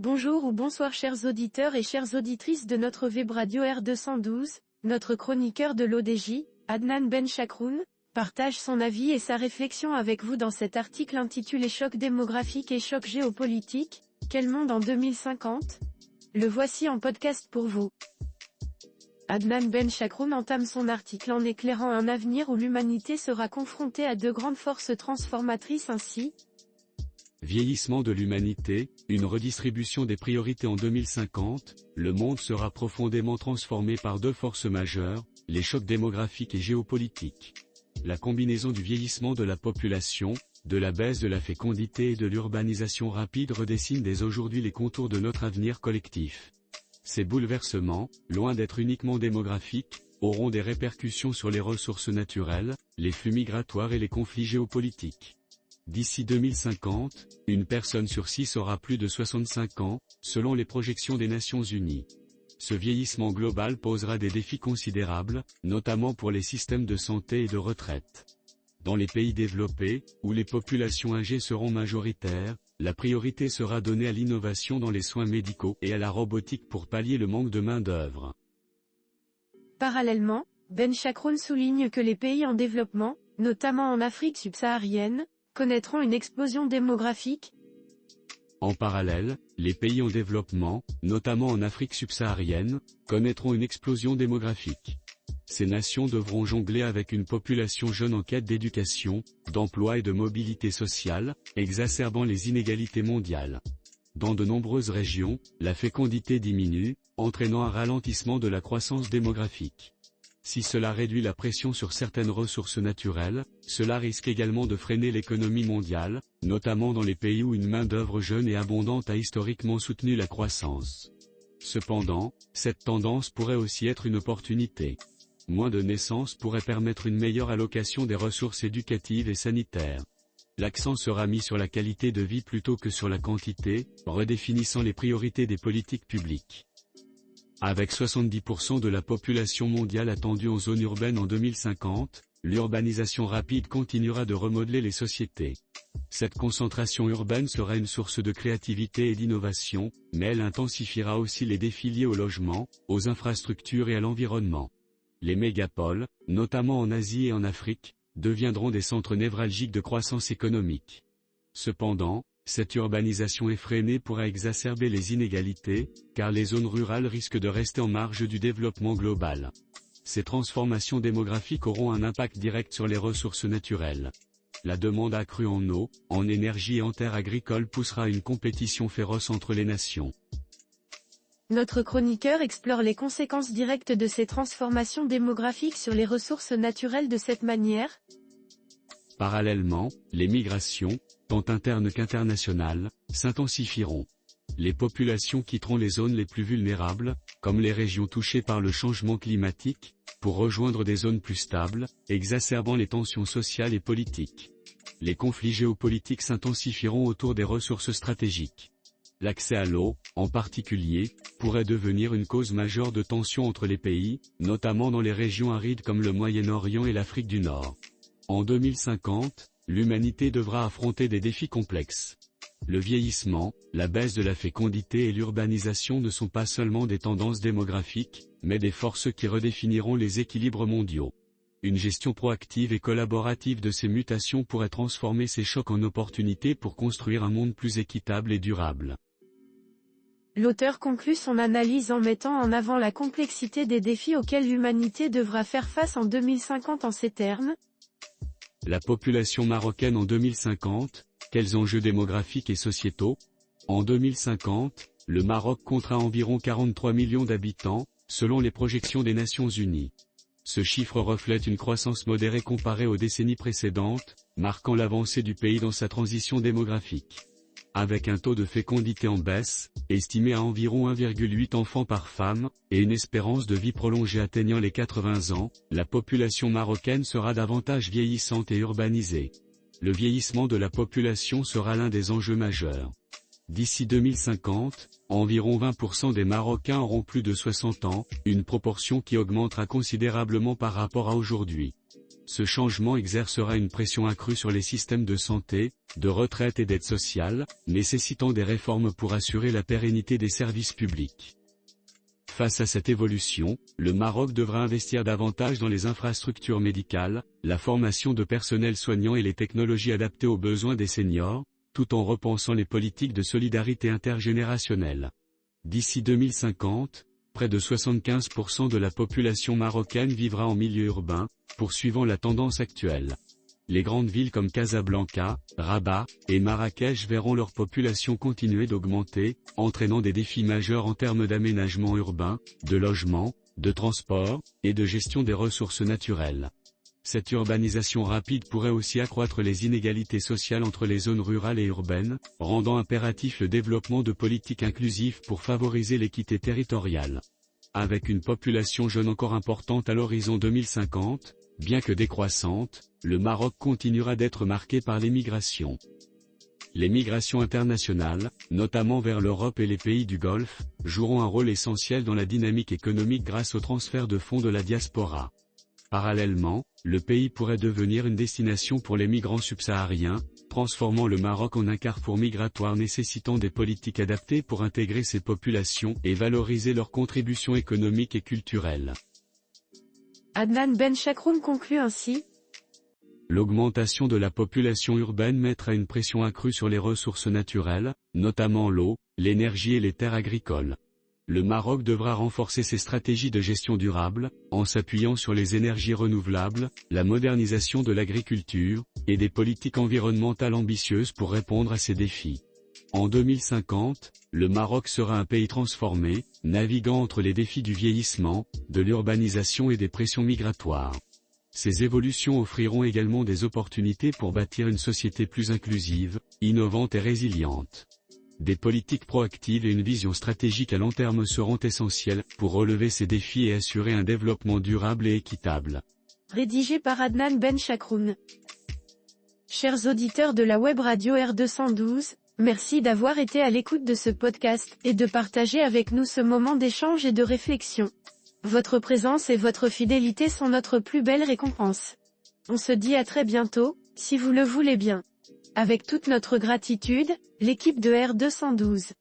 Bonjour ou bonsoir chers auditeurs et chères auditrices de notre web radio R212, notre chroniqueur de l'ODJ, Adnan Ben Chakroun, partage son avis et sa réflexion avec vous dans cet article intitulé Choc démographique et choc géopolitique, quel monde en 2050 ? Le voici en podcast pour vous. Adnan Ben Chakroun entame son article en éclairant un avenir où l'humanité sera confrontée à de grandes forces transformatrices ainsi. Vieillissement de l'humanité, une redistribution des priorités en 2050, le monde sera profondément transformé par deux forces majeures, les chocs démographiques et géopolitiques. La combinaison du vieillissement de la population, de la baisse de la fécondité et de l'urbanisation rapide redessine dès aujourd'hui les contours de notre avenir collectif. Ces bouleversements, loin d'être uniquement démographiques, auront des répercussions sur les ressources naturelles, les flux migratoires et les conflits géopolitiques. D'ici 2050, une personne sur 6 aura plus de 65 ans, selon les projections des Nations Unies. Ce vieillissement global posera des défis considérables, notamment pour les systèmes de santé et de retraite. Dans les pays développés, où les populations âgées seront majoritaires, la priorité sera donnée à l'innovation dans les soins médicaux et à la robotique pour pallier le manque de main-d'œuvre. Parallèlement, Ben Chakroun souligne que les pays en développement, notamment en Afrique subsaharienne, connaîtront une explosion démographique. En parallèle, les pays en développement, notamment en Afrique subsaharienne, connaîtront une explosion démographique. Ces nations devront jongler avec une population jeune en quête d'éducation, d'emploi et de mobilité sociale, exacerbant les inégalités mondiales. Dans de nombreuses régions, la fécondité diminue, entraînant un ralentissement de la croissance démographique. Si cela réduit la pression sur certaines ressources naturelles, cela risque également de freiner l'économie mondiale, notamment dans les pays où une main-d'œuvre jeune et abondante a historiquement soutenu la croissance. Cependant, cette tendance pourrait aussi être une opportunité. Moins de naissances pourrait permettre une meilleure allocation des ressources éducatives et sanitaires. L'accent sera mis sur la qualité de vie plutôt que sur la quantité, redéfinissant les priorités des politiques publiques. Avec 70% de la population mondiale attendue en zone urbaine en 2050, l'urbanisation rapide continuera de remodeler les sociétés. Cette concentration urbaine sera une source de créativité et d'innovation, mais elle intensifiera aussi les défis liés au logement, aux infrastructures et à l'environnement. Les mégapoles, notamment en Asie et en Afrique, deviendront des centres névralgiques de croissance économique. Cependant, cette urbanisation effrénée pourra exacerber les inégalités, car les zones rurales risquent de rester en marge du développement global. Ces transformations démographiques auront un impact direct sur les ressources naturelles. La demande accrue en eau, en énergie et en terres agricoles poussera à une compétition féroce entre les nations. Notre chroniqueur explore les conséquences directes de ces transformations démographiques sur les ressources naturelles de cette manière. Parallèlement, les migrations, tant internes qu'internationales, s'intensifieront. Les populations quitteront les zones les plus vulnérables, comme les régions touchées par le changement climatique, pour rejoindre des zones plus stables, exacerbant les tensions sociales et politiques. Les conflits géopolitiques s'intensifieront autour des ressources stratégiques. L'accès à l'eau, en particulier, pourrait devenir une cause majeure de tensions entre les pays, notamment dans les régions arides comme le Moyen-Orient et l'Afrique du Nord. En 2050, l'humanité devra affronter des défis complexes. Le vieillissement, la baisse de la fécondité et l'urbanisation ne sont pas seulement des tendances démographiques, mais des forces qui redéfiniront les équilibres mondiaux. Une gestion proactive et collaborative de ces mutations pourrait transformer ces chocs en opportunités pour construire un monde plus équitable et durable. L'auteur conclut son analyse en mettant en avant la complexité des défis auxquels l'humanité devra faire face en 2050 en ces termes. La population marocaine en 2050, quels enjeux démographiques et sociétaux ? En 2050, le Maroc comptera environ 43 millions d'habitants, selon les projections des Nations Unies. Ce chiffre reflète une croissance modérée comparée aux décennies précédentes, marquant l'avancée du pays dans sa transition démographique. Avec un taux de fécondité en baisse, estimé à environ 1,8 enfants par femme, et une espérance de vie prolongée atteignant les 80 ans, la population marocaine sera davantage vieillissante et urbanisée. Le vieillissement de la population sera l'un des enjeux majeurs. D'ici 2050, environ 20% des Marocains auront plus de 60 ans, une proportion qui augmentera considérablement par rapport à aujourd'hui. ce changement exercera une pression accrue sur les systèmes de santé, de retraite et d'aide sociale, nécessitant des réformes pour assurer la pérennité des services publics. Face à cette évolution, le Maroc devra investir davantage dans les infrastructures médicales, la formation de personnel soignant et les technologies adaptées aux besoins des seniors, tout en repensant les politiques de solidarité intergénérationnelle. D'ici 2050, près de 75% de la population marocaine vivra en milieu urbain, poursuivant la tendance actuelle. Les grandes villes comme Casablanca, Rabat et Marrakech verront leur population continuer d'augmenter, entraînant des défis majeurs en termes d'aménagement urbain, de logement, de transport, et de gestion des ressources naturelles. Cette urbanisation rapide pourrait aussi accroître les inégalités sociales entre les zones rurales et urbaines, rendant impératif le développement de politiques inclusives pour favoriser l'équité territoriale. Avec une population jeune encore importante à l'horizon 2050, bien que décroissante, le Maroc continuera d'être marqué par l'émigration. Les migrations internationales, notamment vers l'Europe et les pays du Golfe, joueront un rôle essentiel dans la dynamique économique grâce au transfert de fonds de la diaspora. Parallèlement, le pays pourrait devenir une destination pour les migrants subsahariens, transformant le Maroc en un carrefour migratoire nécessitant des politiques adaptées pour intégrer ces populations et valoriser leurs contributions économiques et culturelles. Adnan Benchakroun conclut ainsi. L'augmentation de la population urbaine mettra une pression accrue sur les ressources naturelles, notamment l'eau, l'énergie et les terres agricoles. Le Maroc devra renforcer ses stratégies de gestion durable, en s'appuyant sur les énergies renouvelables, la modernisation de l'agriculture, et des politiques environnementales ambitieuses pour répondre à ces défis. En 2050, le Maroc sera un pays transformé, naviguant entre les défis du vieillissement, de l'urbanisation et des pressions migratoires. Ces évolutions offriront également des opportunités pour bâtir une société plus inclusive, innovante et résiliente. Des politiques proactives et une vision stratégique à long terme seront essentielles pour relever ces défis et assurer un développement durable et équitable. Rédigé par Adnan Benchakroun. Chers auditeurs de la web radio R212, merci d'avoir été à l'écoute de ce podcast et de partager avec nous ce moment d'échange et de réflexion. Votre présence et votre fidélité sont notre plus belle récompense. On se dit à très bientôt, si vous le voulez bien. Avec toute notre gratitude, l'équipe de R212.